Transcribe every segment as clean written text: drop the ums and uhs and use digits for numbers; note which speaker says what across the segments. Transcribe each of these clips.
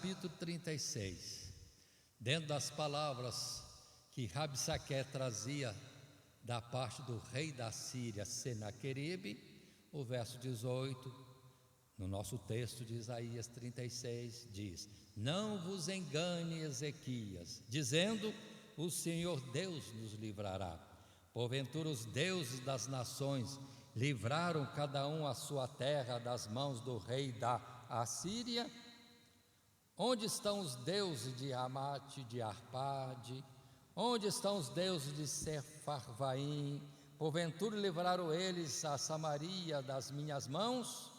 Speaker 1: capítulo 36, dentro das palavras que Rabsaque trazia da parte do rei da Síria, Senaqueribe, o verso 18, no nosso texto de Isaías 36, diz: não vos engane, Ezequias, dizendo: o Senhor Deus nos livrará. Porventura os deuses das nações livraram cada um a sua terra das mãos do rei da Assíria? Onde estão os deuses de Amate, de Arpade? Onde estão os deuses de Sefarvaim? Porventura livraram eles a Samaria das minhas mãos?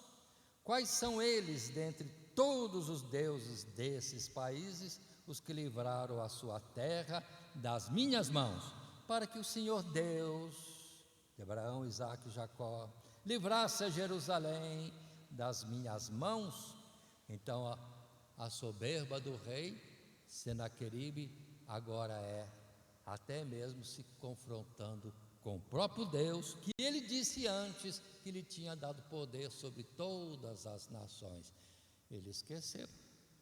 Speaker 1: Quais são eles dentre todos os deuses desses países, os que livraram a sua terra das minhas mãos? Para que o Senhor Deus de Abraão, Isaque e Jacó livrasse a Jerusalém das minhas mãos. Então a soberba do rei Senaqueribe agora é até mesmo se confrontando com o próprio Deus, que ele disse antes que lhe tinha dado poder sobre todas as nações. Ele esqueceu: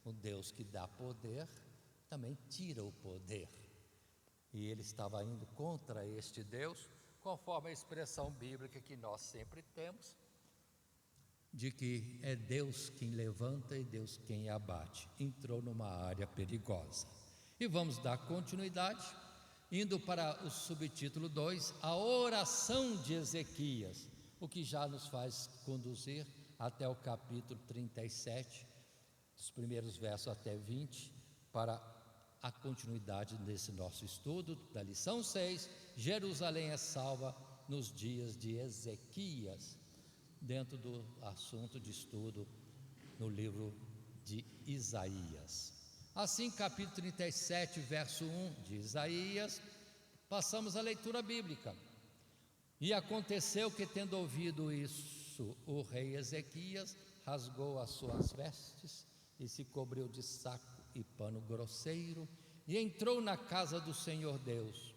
Speaker 1: o Deus que dá poder também tira o poder, e ele estava indo contra este Deus, conforme a expressão bíblica que nós sempre temos, de que é Deus quem levanta e Deus quem abate. Entrou numa área perigosa. E vamos dar continuidade, indo para o subtítulo 2, a oração de Ezequias, o que já nos faz conduzir até o capítulo 37, dos primeiros versos até 20, para a continuidade desse nosso estudo, da lição 6, Jerusalém é salva nos dias de Ezequias, dentro do assunto de estudo no livro de Isaías. Assim, capítulo 37, verso 1 de Isaías, passamos a leitura bíblica. E aconteceu que, tendo ouvido isso, o rei Ezequias rasgou as suas vestes e se cobriu de saco e pano grosseiro, e entrou na casa do Senhor Deus.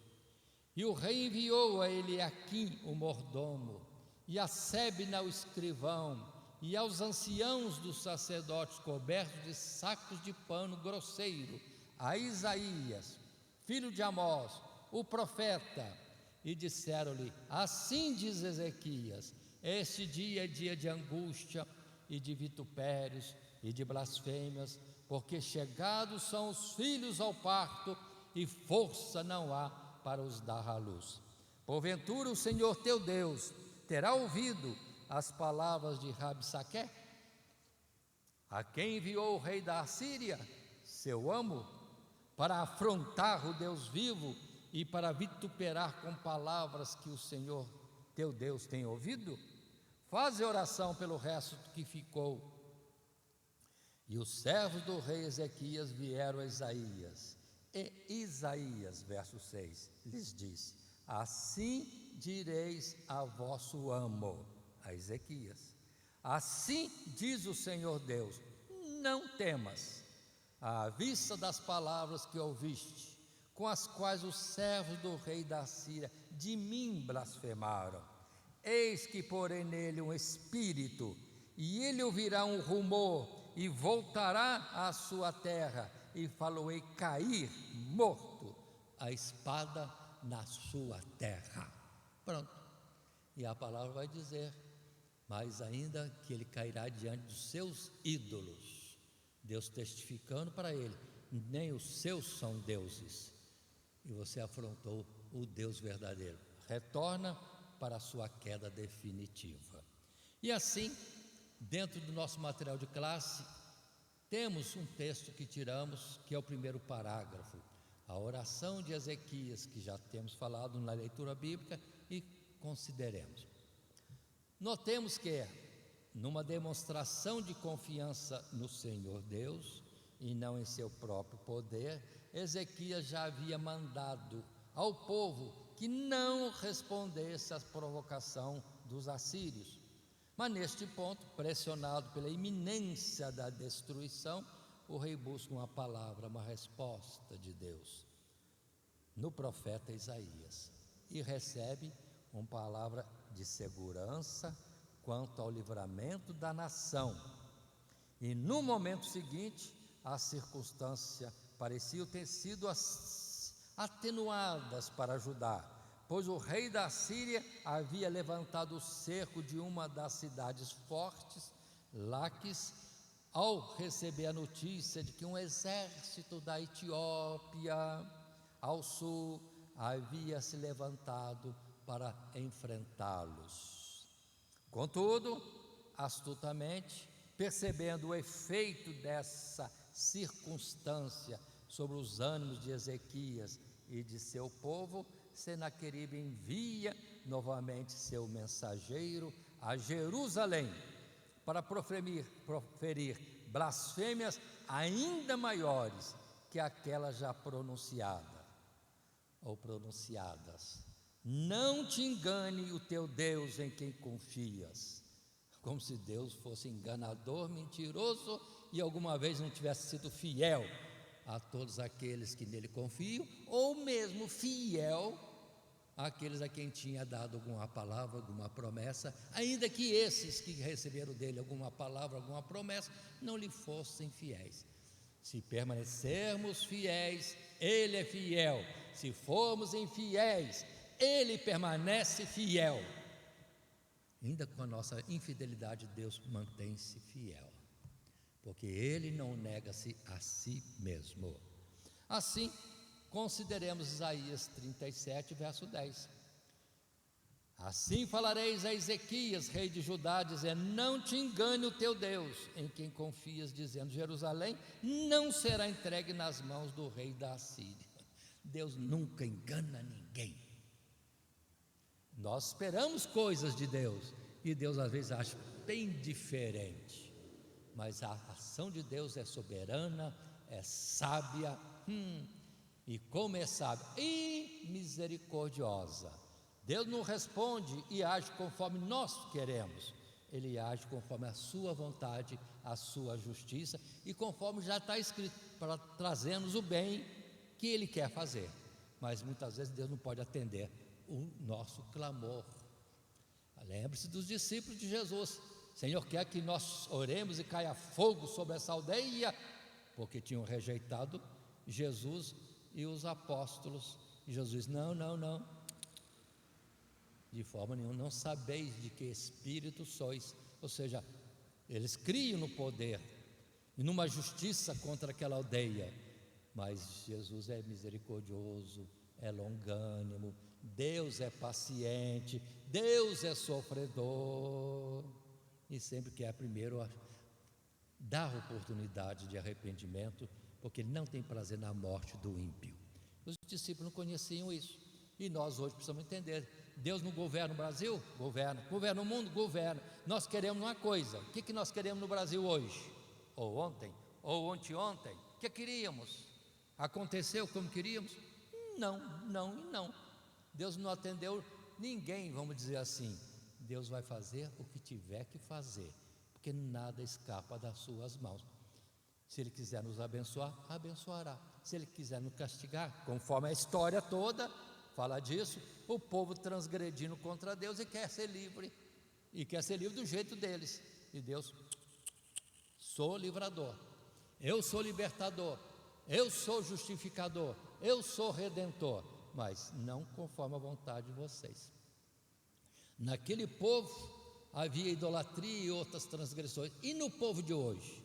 Speaker 1: E o rei enviou a Eliaquim, o mordomo, e a Sebna, o escrivão, e aos anciãos dos sacerdotes, cobertos de sacos de pano grosseiro, a Isaías, filho de Amós, o profeta, e disseram-lhe: assim diz Ezequias, este dia é dia de angústia e de vitupérios e de blasfêmias, porque chegados são os filhos ao parto e força não há para os dar à luz. Porventura o Senhor teu Deus terá ouvido as palavras de Rabsaque, a quem enviou o rei da Assíria, seu amo, para afrontar o Deus vivo e para vituperar com palavras que o Senhor teu Deus tem ouvido? Faze oração pelo resto que ficou. E os servos do rei Ezequias vieram a Isaías, e Isaías, verso 6, lhes disse: assim direis a vosso amo, a Ezequias, assim diz o Senhor Deus: não temas, à vista das palavras que ouviste, com as quais os servos do rei da Síria de mim blasfemaram. Eis que porei nele um espírito, e ele ouvirá um rumor, e voltará à sua terra, e faloei cair morto a espada na sua terra. Pronto. E a palavra vai dizer mais ainda que ele cairá diante dos seus ídolos, Deus testificando para ele: nem os seus são deuses, e você afrontou o Deus verdadeiro. Retorna para a sua queda definitiva. E assim, dentro do nosso material de classe, temos um texto que tiramos, que é o primeiro parágrafo, a oração de Ezequias, que já temos falado na leitura bíblica, e consideremos. Notemos que, numa demonstração de confiança no Senhor Deus e não em seu próprio poder, Ezequias já havia mandado ao povo que não respondesse à provocação dos assírios. Mas neste ponto, pressionado pela iminência da destruição, o rei busca uma palavra, uma resposta de Deus no profeta Isaías, e recebe uma palavra de segurança quanto ao livramento da nação. E no momento seguinte, as circunstâncias pareciam ter sido atenuadas para Judá, pois o rei da Síria havia levantado o cerco de uma das cidades fortes, Laquis, ao receber a notícia de que um exército da Etiópia ao sul havia se levantado para enfrentá-los. Contudo, astutamente, percebendo o efeito dessa circunstância sobre os ânimos de Ezequias e de seu povo, Senaqueribe envia novamente seu mensageiro a Jerusalém para proferir blasfêmias ainda maiores que aquelas já pronunciadas. Não te engane o teu Deus em quem confias. Como se Deus fosse enganador, mentiroso e alguma vez não tivesse sido fiel a todos aqueles que nele confiam, ou mesmo fiel àqueles a quem tinha dado alguma palavra, alguma promessa, ainda que esses que receberam dele alguma palavra, alguma promessa, não lhe fossem fiéis. Se permanecermos fiéis, ele é fiel. Se formos infiéis, ele permanece fiel. Ainda com a nossa infidelidade, Deus mantém-se fiel, porque ele não nega-se a si mesmo. Assim, consideremos Isaías 37, verso 10. Assim falareis a Ezequias, rei de Judá, dizendo: não te engane o teu Deus, em quem confias, dizendo: Jerusalém não será entregue nas mãos do rei da Assíria. Deus nunca engana ninguém. Nós esperamos coisas de Deus, e Deus às vezes acha bem diferente, mas a ação de Deus é soberana, é sábia, e como é sábia e misericordiosa. Deus não responde e age conforme nós queremos, Ele age conforme a sua vontade, a sua justiça, e conforme já está escrito, para trazermos o bem que Ele quer fazer. Mas muitas vezes Deus não pode atender o nosso clamor. Lembre-se dos discípulos de Jesus: Senhor, quer que nós oremos e caia fogo sobre essa aldeia? Porque tinham rejeitado Jesus e os apóstolos. E Jesus: não, de forma nenhuma, não sabeis de que espírito sois. Ou seja, eles criam no poder e numa justiça contra aquela aldeia, mas Jesus é misericordioso, é longânimo, Deus é paciente, Deus é sofredor, e sempre quer primeiro dar oportunidade de arrependimento, porque Ele não tem prazer na morte do ímpio. Os discípulos não conheciam isso, e nós hoje precisamos entender: Deus não governa o Brasil? Governa o mundo? Governa. Nós queremos uma coisa. O que nós queremos no Brasil hoje? Ou ontem? Ou anteontem? O que queríamos? Aconteceu como queríamos? Não. Deus não atendeu ninguém, vamos dizer assim. Deus vai fazer o que tiver que fazer, porque nada escapa das suas mãos. Se Ele quiser nos abençoar, abençoará. Se Ele quiser nos castigar, conforme a história toda fala disso, o povo transgredindo contra Deus e quer ser livre do jeito deles. E Deus: sou livrador, eu sou libertador, eu sou justificador, eu sou redentor, mas não conforme a vontade de vocês. Naquele povo havia idolatria e outras transgressões. E no povo de hoje,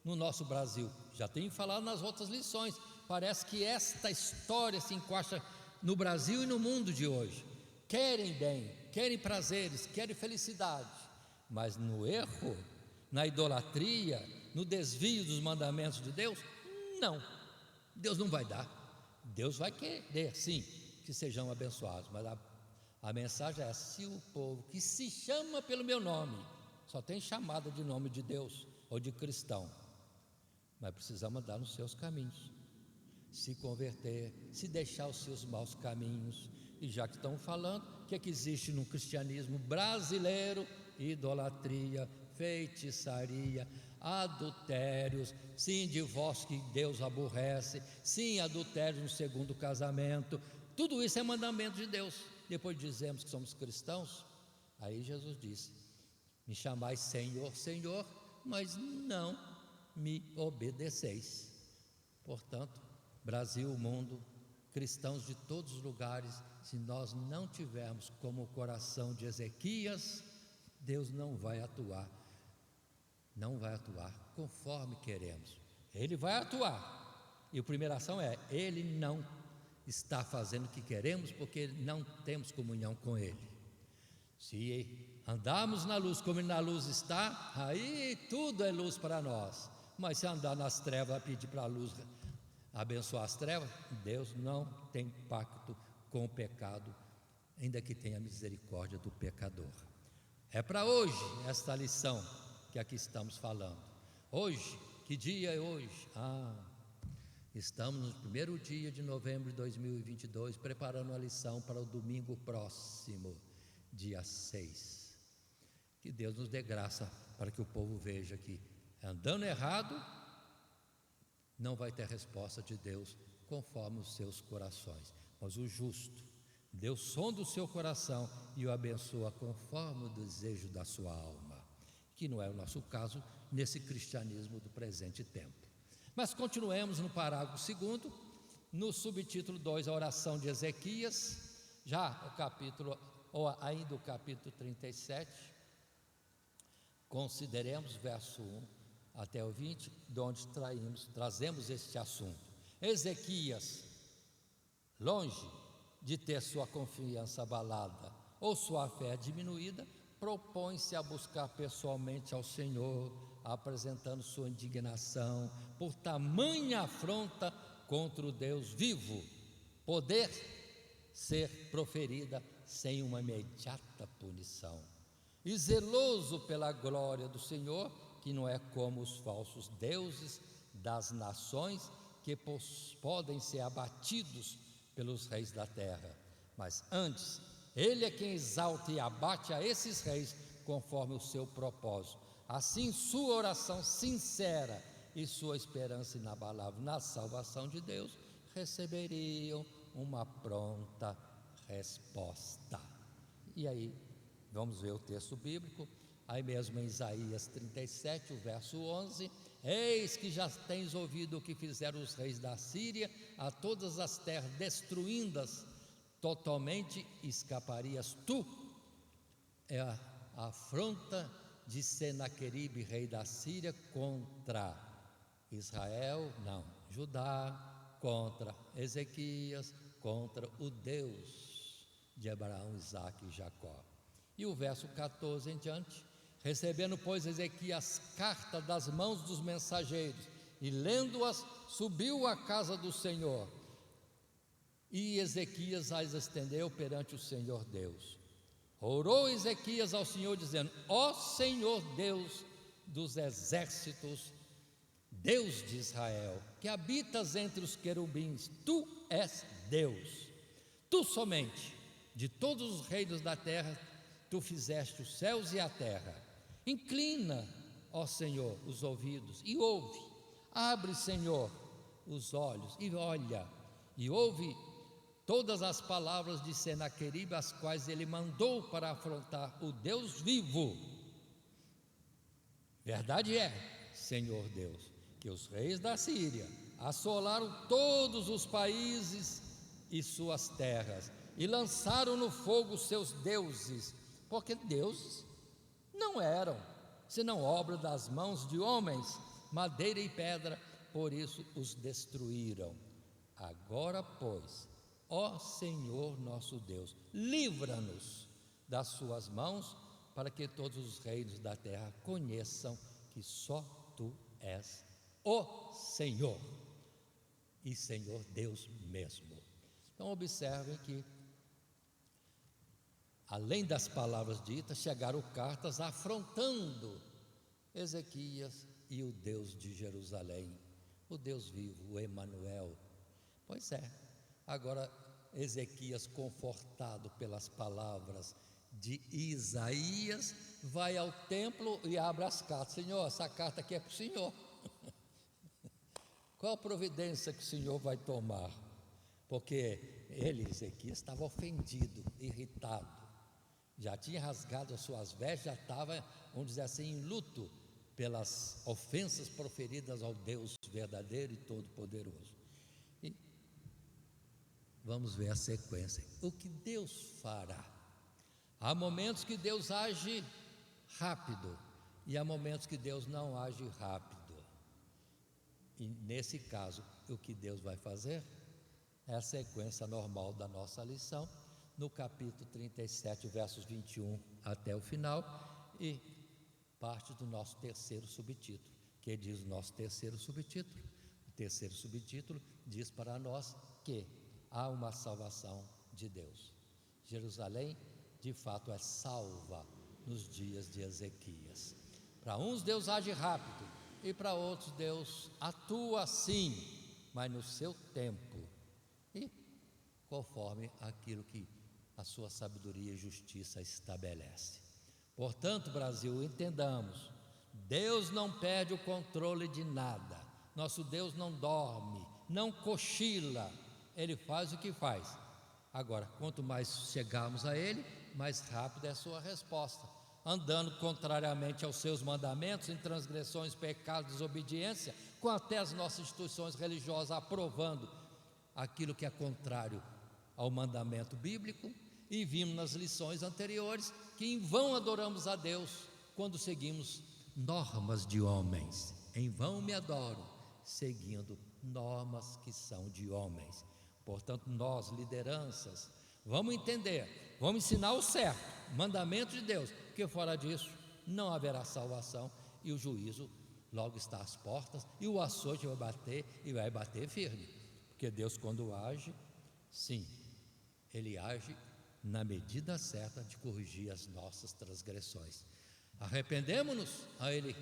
Speaker 1: no nosso Brasil, já tenho falado nas outras lições, parece que esta história se encaixa no Brasil e no mundo de hoje. Querem bem, querem prazeres, querem felicidade, mas no erro, na idolatria, no desvio dos mandamentos de Deus, não, Deus não vai dar. Deus vai querer, sim, que sejam abençoados, mas a mensagem é: se o povo que se chama pelo meu nome, só tem chamada de nome de Deus ou de cristão, mas precisamos andar nos seus caminhos, se converter, se deixar os seus maus caminhos. E já que estão falando, o que é que existe no cristianismo brasileiro? Idolatria, feitiçaria, adultérios, sim, divórcio que Deus aborrece, sim, adultério no segundo casamento. Tudo isso é mandamento de Deus. Depois dizemos que somos cristãos. Aí Jesus disse: me chamais Senhor, Senhor, mas não me obedeceis. Portanto, Brasil, mundo, cristãos de todos os lugares, se nós não tivermos como o coração de Ezequias, Deus não vai atuar conforme queremos. Ele vai atuar, e a primeira ação é: Ele não está fazendo o que queremos, porque não temos comunhão com Ele. Se andarmos na luz como na luz está, aí tudo é luz para nós. Mas se andar nas trevas, pedir para a luz abençoar as trevas, Deus não tem pacto com o pecado, ainda que tenha misericórdia do pecador. É para hoje esta lição que aqui estamos falando. Hoje, que dia é hoje? Estamos no primeiro dia de novembro de 2022, preparando a lição para o domingo próximo, dia 6. Que Deus nos dê graça para que o povo veja que andando errado não vai ter resposta de Deus conforme os seus corações, mas o justo, Deus sonda o seu coração e o abençoa conforme o desejo da sua alma, que não é o nosso caso nesse cristianismo do presente tempo. Mas continuemos no parágrafo 2, no subtítulo 2, a oração de Ezequias, já o capítulo, ou ainda o capítulo 37, consideremos verso 1 até o 20, de onde trazemos este assunto. Ezequias, longe de ter sua confiança abalada ou sua fé diminuída, propõe-se a buscar pessoalmente ao Senhor, apresentando sua indignação por tamanha afronta contra o Deus vivo, poder ser proferida sem uma imediata punição. E zeloso pela glória do Senhor, que não é como os falsos deuses das nações, que podem ser abatidos pelos reis da terra, mas antes, Ele é quem exalta e abate a esses reis conforme o seu propósito. Assim, sua oração sincera e sua esperança inabalável na salvação de Deus receberiam uma pronta resposta. E aí, vamos ver o texto bíblico, aí mesmo em Isaías 37, o verso 11: Eis que já tens ouvido o que fizeram os reis da Síria a todas as terras, destruindo-as totalmente, escaparias tu? É a afronta de Senaqueribe, rei da Síria, contra Israel, não, Judá, contra Ezequias, contra o Deus de Abraão, Isaque e Jacó. E o verso 14 em diante: recebendo, pois, Ezequias carta das mãos dos mensageiros e lendo-as, subiu à casa do Senhor, e Ezequias as estendeu perante o Senhor Deus. Orou Ezequias ao Senhor, dizendo: ó Senhor Deus dos exércitos, Deus de Israel, que habitas entre os querubins, tu és Deus, tu somente, de todos os reinos da terra, tu fizeste os céus e a terra. Inclina, ó Senhor, os ouvidos e ouve, abre, Senhor, os olhos e olha, e ouve todas as palavras de Senaqueribe, as quais ele mandou para afrontar o Deus vivo. Verdade é, Senhor Deus, que os reis da Síria assolaram todos os países e suas terras, e lançaram no fogo seus deuses, porque deuses não eram, senão obra das mãos de homens, madeira e pedra, por isso os destruíram. Agora, pois, ó Senhor nosso Deus, livra-nos das suas mãos, para que todos os reinos da terra conheçam que só tu és o Senhor, e Senhor Deus mesmo. Então observem que, além das palavras ditas, chegaram cartas afrontando Ezequias e o Deus de Jerusalém, o Deus vivo, o Emanuel. Pois é, agora Ezequias, confortado pelas palavras de Isaías, vai ao templo e abre as cartas. Senhor, essa carta aqui é para o Senhor. Qual a providência que o Senhor vai tomar? Porque ele, Ezequias, estava ofendido, irritado, já tinha rasgado as suas vestes, já estava, vamos dizer assim, em luto pelas ofensas proferidas ao Deus verdadeiro e todo-poderoso. E vamos ver a sequência. O que Deus fará? Há momentos que Deus age rápido e há momentos que Deus não age rápido. E nesse caso, o que Deus vai fazer é a sequência normal da nossa lição, no capítulo 37, versos 21 até o final, e parte do nosso terceiro subtítulo. Que diz o nosso terceiro subtítulo? O terceiro subtítulo diz para nós que há uma salvação de Deus. Jerusalém, de fato, é salva nos dias de Ezequias. Para uns Deus age rápido e para outros Deus atua sim, mas no seu tempo e conforme aquilo que a sua sabedoria e justiça estabelece. Portanto, Brasil, entendamos, Deus não perde o controle de nada. Nosso Deus não dorme, não cochila, Ele faz o que faz. Agora, quanto mais chegarmos a Ele, mais rápida é a sua resposta. Andando contrariamente aos seus mandamentos, em transgressões, pecados, desobediência, com até as nossas instituições religiosas aprovando aquilo que é contrário ao mandamento bíblico, e vimos nas lições anteriores que em vão adoramos a Deus quando seguimos normas de homens. Em vão me adoro, seguindo normas que são de homens. Portanto, nós, lideranças, vamos entender, vamos ensinar o certo, mandamento de Deus, porque fora disso não haverá salvação e o juízo logo está às portas e o açoite vai bater e vai bater firme, porque Deus, quando age, sim, Ele age na medida certa de corrigir as nossas transgressões. Arrependemos-nos, a Ele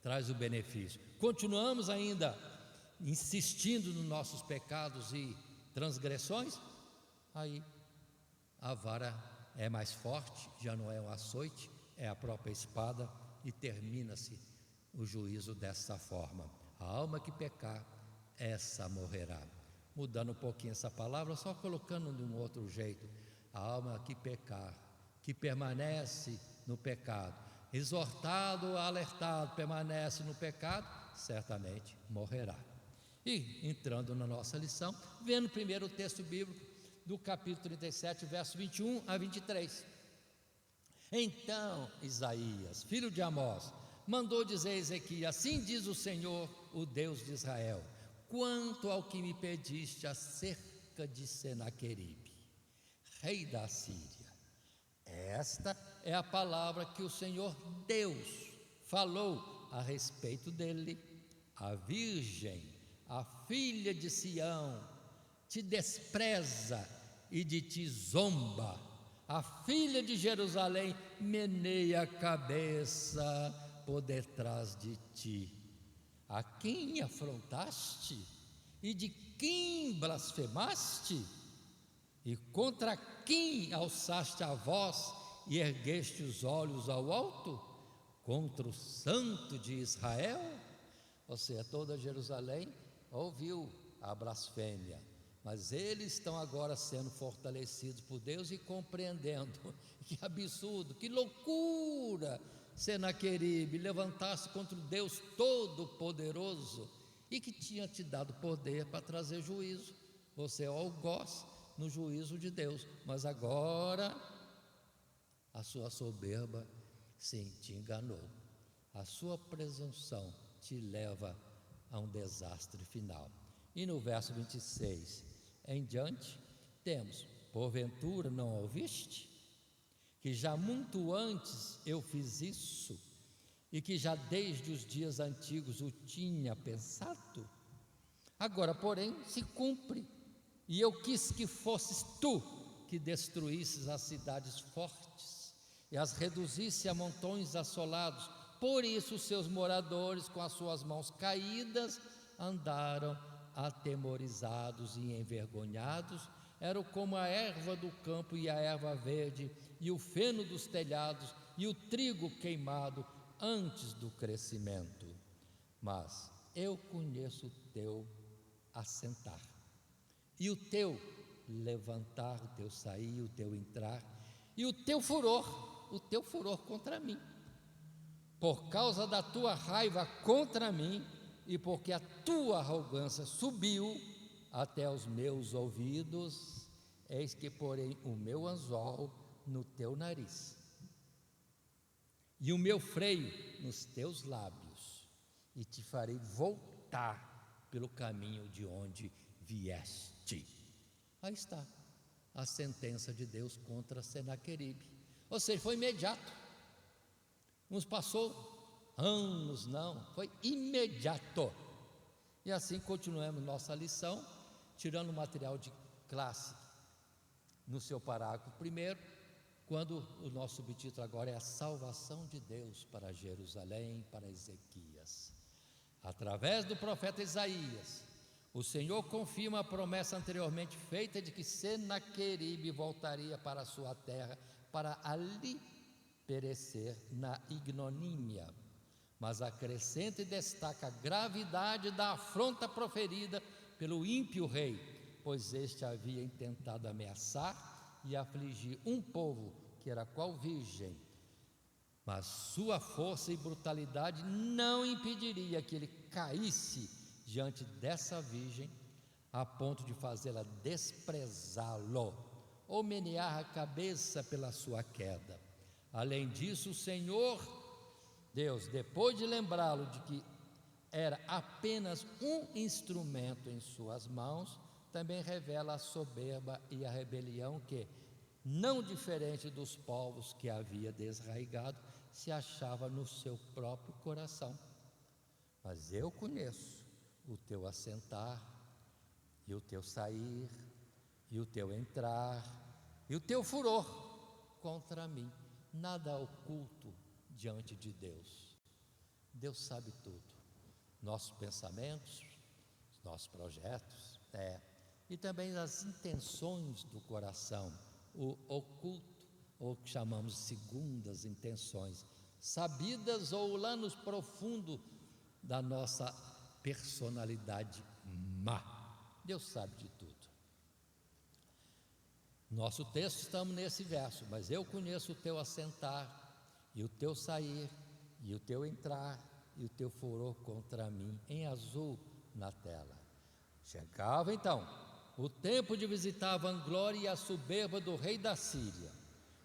Speaker 1: traz o benefício. Continuamos ainda insistindo nos nossos pecados e transgressões, aí a vara é mais forte, já não é um açoite, é a própria espada, e termina-se o juízo dessa forma. A alma que pecar, essa morrerá. Mudando um pouquinho essa palavra, só colocando de um outro jeito: a alma que pecar, que permanece no pecado, exortado, alertado, permanece no pecado, certamente morrerá. E entrando na nossa lição, vendo primeiro o texto bíblico do capítulo 37, verso 21 a 23. Então Isaías, filho de Amós, mandou dizer a Ezequias: assim diz o Senhor, o Deus de Israel, quanto ao que me pediste acerca de Senaqueribe, rei da Síria. Esta é a palavra que o Senhor Deus falou a respeito dele. A virgem, a filha de Sião, te despreza e de ti zomba. A filha de Jerusalém meneia a cabeça por detrás de ti. A quem afrontaste? E de quem blasfemaste? E contra quem alçaste a voz e ergueste os olhos ao alto? Contra o Santo de Israel? Ou seja, toda Jerusalém ouviu a blasfêmia, mas eles estão agora sendo fortalecidos por Deus e compreendendo que absurdo, que loucura, Senaqueribe, levantasse contra o Deus Todo-Poderoso e que tinha te dado poder para trazer juízo. Você é algoz no juízo de Deus, mas agora a sua soberba, sim, te enganou. A sua presunção te leva a um desastre final. E no verso 26 em diante, temos: porventura não ouviste? Que já muito antes eu fiz isso, e que já desde os dias antigos o tinha pensado? Agora, porém, se cumpre, e eu quis que fosses tu que destruísses as cidades fortes e as reduzisse a montões assolados. Por isso os seus moradores, com as suas mãos caídas, andaram atemorizados e envergonhados. Eram como a erva do campo e a erva verde, e o feno dos telhados, e o trigo queimado antes do crescimento. Mas eu conheço o teu assentar, e o teu levantar, o teu sair, o teu entrar, e o teu furor contra mim. por causa da tua raiva contra mim e porque a tua arrogância subiu até os meus ouvidos, eis que porei o meu anzol no teu nariz e o meu freio nos teus lábios, e te farei voltar pelo caminho de onde vieste. Aí está a sentença de Deus contra Senaqueribe. Ou seja, foi imediato. Uns passou anos, não, foi imediato. E assim continuamos nossa lição, tirando o material de classe no seu parágrafo primeiro, quando o nosso subtítulo agora é a salvação de Deus para Jerusalém, para Ezequias. Através do profeta Isaías, o Senhor confirma a promessa anteriormente feita de que Senaqueribe voltaria para a sua terra para ali perecer na ignomínia, mas acrescenta e destaca a gravidade da afronta proferida pelo ímpio rei, pois este havia intentado ameaçar e afligir um povo que era qual virgem, mas sua força e brutalidade não impediria que ele caísse diante dessa virgem, a ponto de fazê-la desprezá-lo ou menear a cabeça pela sua queda. Além disso, o Senhor Deus, depois de lembrá-lo de que era apenas um instrumento em suas mãos, também revela a soberba e a rebelião que, não diferente dos povos que havia desarraigado, se achava no seu próprio coração. Mas eu conheço o teu assentar, e o teu sair, e o teu entrar, e o teu furor contra mim. Nada oculto diante de Deus. Deus sabe tudo. Nossos pensamentos, nossos projetos, e também as intenções do coração, o oculto, ou que chamamos de segundas intenções, sabidas ou lá no profundo da nossa personalidade má. Deus sabe de tudo. Nosso texto, estamos nesse verso: mas eu conheço o teu assentar, e o teu sair, e o teu entrar, e o teu furor contra mim, em azul na tela. Chegava então o tempo de visitar a vanglória e a soberba do rei da Síria.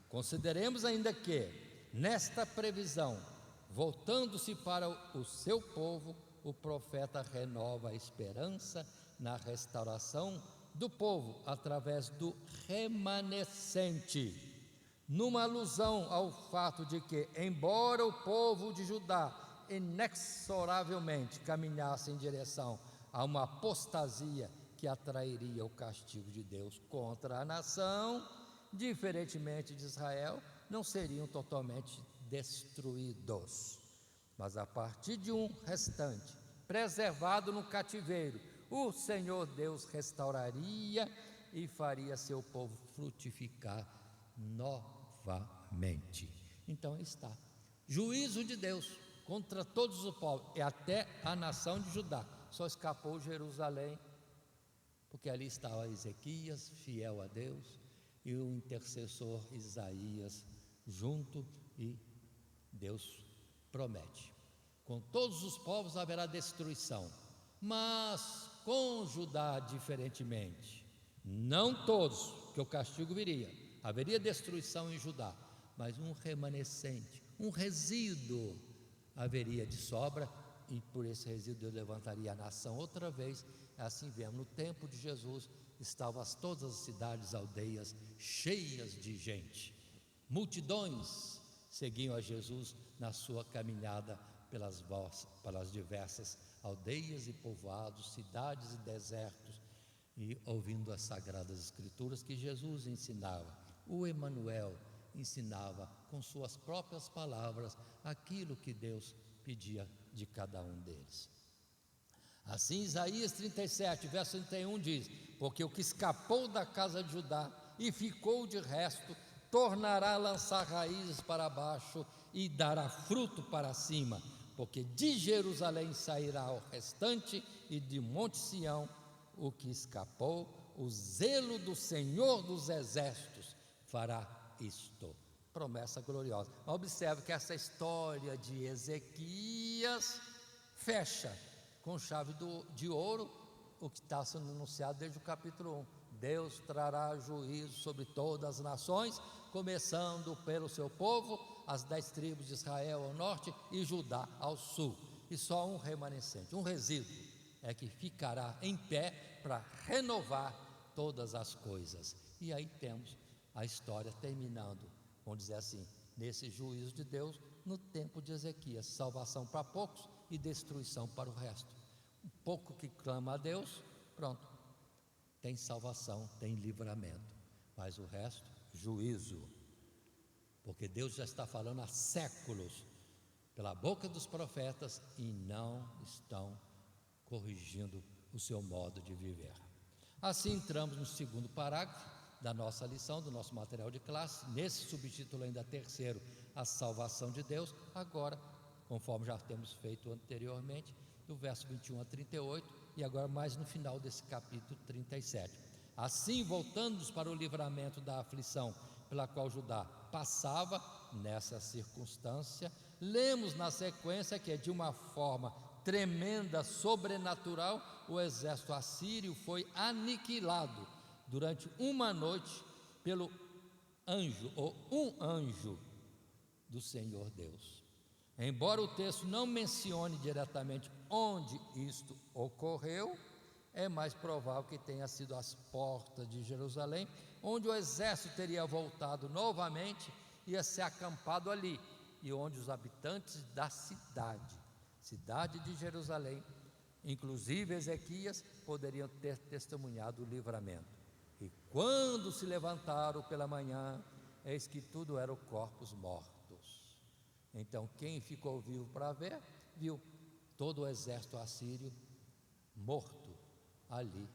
Speaker 1: Consideremos ainda que, nesta previsão, voltando-se para o seu povo, o profeta renova a esperança na restauração do povo através do remanescente, numa alusão ao fato de que, embora o povo de Judá inexoravelmente caminhasse em direção a uma apostasia que atrairia o castigo de Deus contra a nação, diferentemente de Israel, não seriam totalmente destruídos, mas a partir de um restante preservado no cativeiro, o Senhor Deus restauraria e faria seu povo frutificar novamente. Então está juízo de Deus contra todos os povos, e até a nação de Judá. Só escapou Jerusalém, porque ali estava Ezequias, fiel a Deus, e o intercessor Isaías junto, e Deus promete: com todos os povos haverá destruição, mas com Judá diferentemente. Não todos, que o castigo viria, haveria destruição em Judá, mas um remanescente, um resíduo haveria de sobra, e por esse resíduo Deus levantaria a nação outra vez. Assim vemos, no tempo de Jesus estavam todas as cidades, aldeias cheias de gente, multidões seguiam a Jesus na sua caminhada pelas diversas aldeias e povoados, cidades e desertos, e ouvindo as sagradas escrituras que Jesus ensinava. O Emanuel ensinava com suas próprias palavras aquilo que Deus pedia de cada um deles. Assim, Isaías 37, verso 31 diz: porque o que escapou da casa de Judá e ficou de resto, tornará a lançar raízes para baixo e dará fruto para cima, porque de Jerusalém sairá o restante, e de Monte Sião o que escapou. O zelo do Senhor dos exércitos fará isto. promessa gloriosa. Observe que essa história de Ezequias fecha com chave de ouro o que está sendo anunciado desde o capítulo 1. Deus trará juízo sobre todas as nações, começando pelo seu povo, as 10 tribos de Israel ao norte e Judá ao sul. E só um remanescente, um resíduo, é que ficará em pé para renovar todas as coisas. E aí temos a história terminando, vamos dizer assim, nesse juízo de Deus no tempo de Ezequias: salvação para poucos e destruição para o resto. Um pouco que clama a Deus, pronto, tem salvação, tem livramento, mas o resto, juízo, porque Deus já está falando há séculos pela boca dos profetas e não estão corrigindo o seu modo de viver. Assim entramos no segundo parágrafo da nossa lição, do nosso material de classe, nesse subtítulo ainda terceiro, a salvação de Deus. Agora, conforme já temos feito anteriormente, do verso 21 a 38, e agora mais no final desse capítulo 37. Assim, voltando-nos para o livramento da aflição pela qual Judá passava nessa circunstância, lemos na sequência que de uma forma tremenda, sobrenatural, o exército assírio foi aniquilado durante uma noite pelo anjo, ou um anjo do Senhor Deus. Embora o texto não mencione diretamente onde isto ocorreu, é mais provável que tenha sido às portas de Jerusalém, onde o exército teria voltado novamente e ia ser acampado ali, e onde os habitantes da cidade de Jerusalém, inclusive Ezequias, poderiam ter testemunhado o livramento. E quando se levantaram pela manhã, eis que tudo eram corpos mortos. Então quem ficou vivo para ver, viu todo o exército assírio morto ali,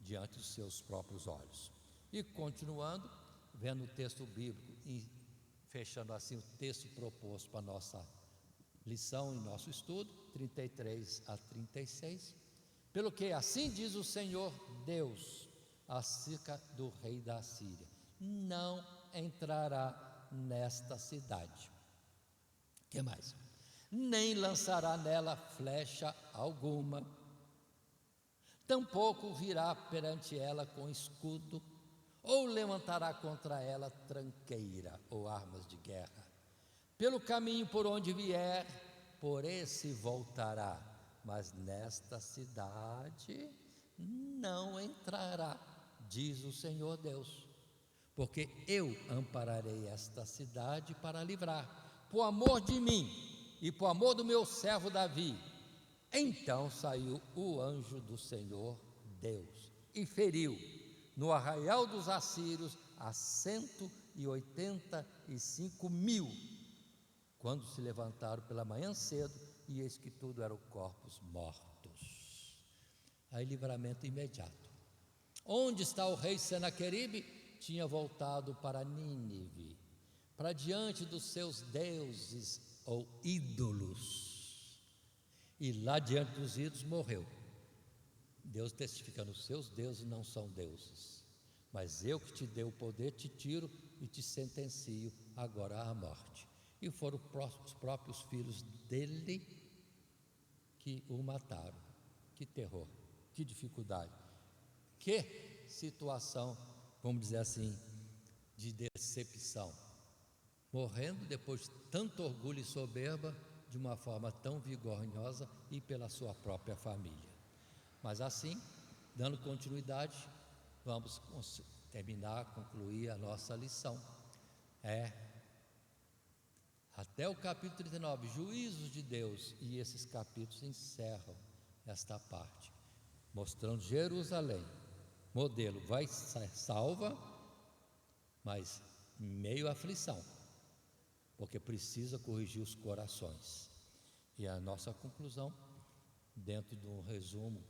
Speaker 1: diante dos seus próprios olhos. E continuando, vendo o texto bíblico e fechando assim o texto proposto para a nossa lição e nosso estudo, 33 a 36, pelo que assim diz o Senhor Deus acerca do rei da Síria: não entrará nesta cidade. Que mais? Nem lançará nela flecha alguma, tampouco virá perante ela com escudo, ou levantará contra ela tranqueira ou armas de guerra. Pelo caminho por onde vier, por esse voltará, mas nesta cidade não entrará, diz o Senhor Deus, porque eu ampararei esta cidade para livrar, por amor de mim e por amor do meu servo Davi. Então saiu o anjo do Senhor Deus e feriu no arraial dos assírios a 185.000, quando se levantaram pela manhã cedo, e eis que tudo eram corpos mortos. Aí livramento imediato. Onde está o rei Senaqueribe? Tinha voltado para Nínive, para diante dos seus deuses ou ídolos, e lá diante dos ídolos morreu. Deus testificando: os seus deuses não são deuses, mas eu que te dei o poder, te tiro e te sentencio agora à morte. E foram os próprios filhos dele que o mataram. Que terror, que dificuldade, que situação, vamos dizer assim, de decepção, morrendo depois de tanto orgulho e soberba, de uma forma tão vigorosa e pela sua própria família. Mas assim, dando continuidade, vamos concluir a nossa lição. Até o capítulo 39, juízos de Deus, e esses capítulos encerram esta parte, mostrando Jerusalém, modelo, vai ser salva, mas meio aflição, porque precisa corrigir os corações. E a nossa conclusão, dentro de um resumo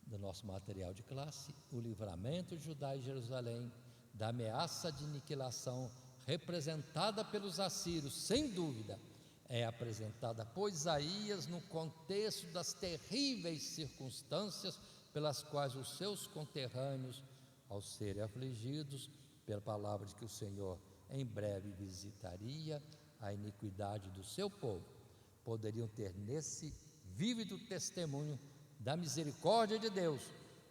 Speaker 1: do nosso material de classe: o livramento de Judá e Jerusalém da ameaça de aniquilação representada pelos assírios, sem dúvida, é apresentada por Isaías no contexto das terríveis circunstâncias pelas quais os seus conterrâneos, ao serem afligidos pela palavra de que o Senhor em breve visitaria a iniquidade do seu povo, poderiam ter nesse vívido testemunho da misericórdia de Deus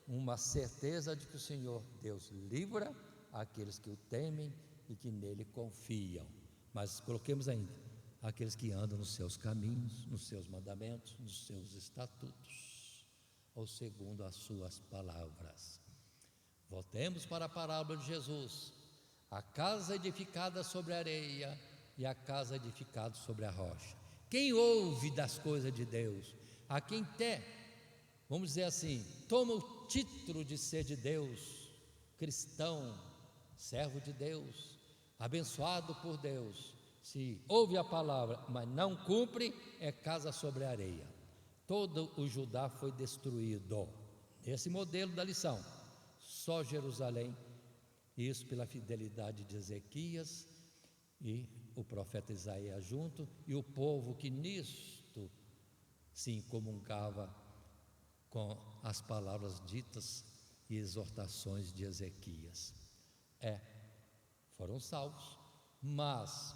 Speaker 1: uma certeza de que o Senhor Deus livra aqueles que o temem e que nele confiam. Mas coloquemos ainda, aqueles que andam nos seus caminhos, nos seus mandamentos, nos seus estatutos, ou segundo as suas palavras. Voltemos para a parábola de Jesus: a casa edificada sobre a areia e a casa edificada sobre a rocha. Quem ouve das coisas de Deus, a quem vamos dizer assim, toma o título de ser de Deus, cristão, servo de Deus, abençoado por Deus, se ouve a palavra, mas não cumpre, é casa sobre a areia. Todo o Judá foi destruído. Esse modelo da lição, só Jerusalém, isso pela fidelidade de Ezequias e o profeta Isaías junto, e o povo que nisto se comungava com as palavras ditas e exortações de Ezequias. Foram salvos, mas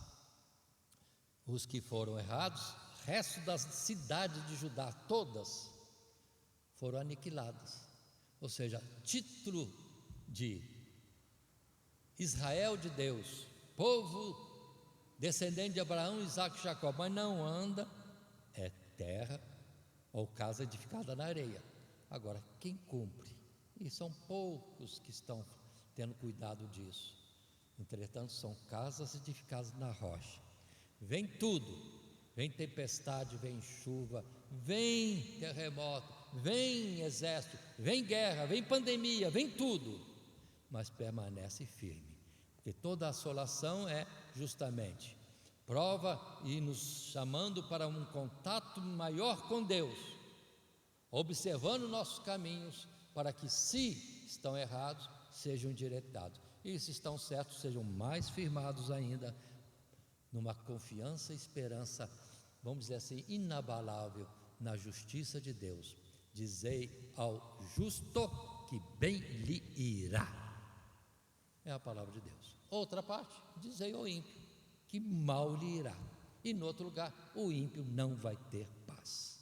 Speaker 1: os que foram errados, resto das cidades de Judá, todas foram aniquiladas. Ou seja, título de Israel de Deus, povo descendente de Abraão, Isaque e Jacó, mas não anda, é terra ou casa edificada na areia. Agora, quem cumpre? E são poucos que estão tendo cuidado disso. Entretanto, são casas edificadas na rocha. Vem tudo, vem tempestade, vem chuva, vem terremoto, vem exército, vem guerra, vem pandemia, vem tudo, mas permanece firme, porque toda assolação é justamente prova e nos chamando para um contato maior com Deus, observando nossos caminhos, para que, se estão errados, sejam endireitados, e se estão certos, sejam mais firmados ainda, numa confiança e esperança, vamos dizer assim, inabalável na justiça de Deus. Dizei ao justo que bem lhe irá, é a palavra de Deus. Outra parte, dizei ao ímpio que mal lhe irá, e no outro lugar, o ímpio não vai ter paz.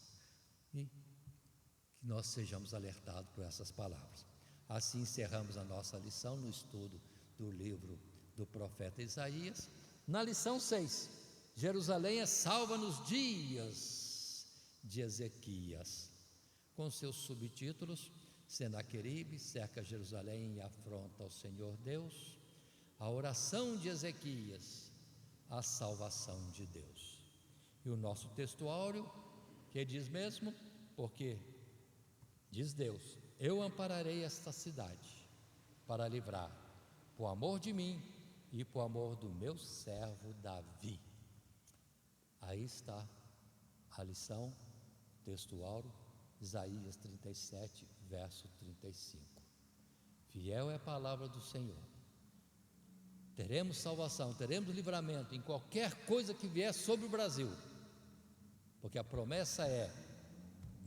Speaker 1: E que nós sejamos alertados por essas palavras. Assim encerramos a nossa lição no estudo do livro do profeta Isaías. Na lição 6, Jerusalém é salva nos dias de Ezequias, com seus subtítulos: Senaqueribe cerca Jerusalém e afronta o Senhor Deus, a oração de Ezequias, a salvação de Deus. E o nosso textuário, que diz mesmo, porque diz Deus: eu ampararei esta cidade para livrar, por amor de mim e por amor do meu servo Davi. Aí está a lição textual, Isaías 37, verso 35. Fiel é a palavra do Senhor. Teremos salvação, teremos livramento em qualquer coisa que vier sobre o Brasil, porque a promessa é: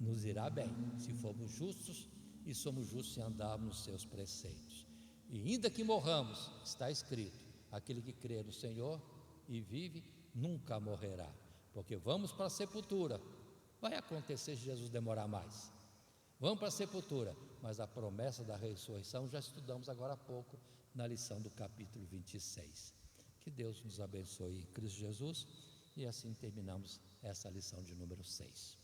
Speaker 1: nos irá bem, se formos justos, e somos justos se andarmos nos seus preceitos. E ainda que morramos, está escrito: aquele que crê no Senhor e vive, nunca morrerá, porque vamos para a sepultura. Vai acontecer se Jesus demorar mais, vamos para a sepultura, mas a promessa da ressurreição já estudamos agora há pouco na lição do capítulo 26. Que Deus nos abençoe em Cristo Jesus, e assim terminamos essa lição de número 6.